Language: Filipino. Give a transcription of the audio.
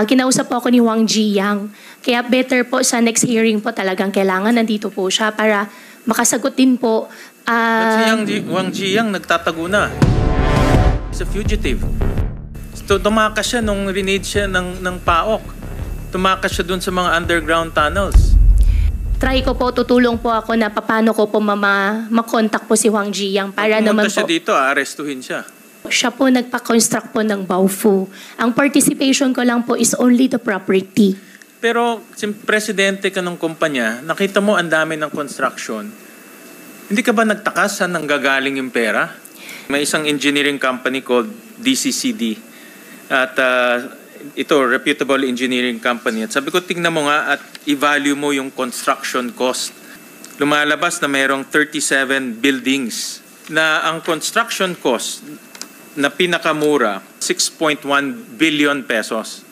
kinausap po ako ni Wang Jiyang. Kaya better po sa next hearing po talagang kailangan nandito po siya para makasagot din po. Ba't si Wang Jiyang nagtatago na? He's a fugitive. Tumakas siya nung rinade siya ng PAOK. Tumakas siya dun sa mga underground tunnels. Try ko po, tutulong po ako na paano ko po makontak po si Wang Jiyang para naman po. Siya dito, arestuhin siya. Siya po nagpa-construct po ng Baofu. Ang participation ko lang po is only the property. Pero, presidente ka ng kumpanya, nakita mo ang dami ng construction. Hindi ka ba nagtaka saan nanggagaling yung pera? May isang engineering company called DCCD. At ito, reputable engineering company. At sabi ko, tingnan mo nga at i-value mo yung construction cost. Lumalabas na mayroong 37 buildings na ang construction cost na pinakamura, 6.1 billion pesos.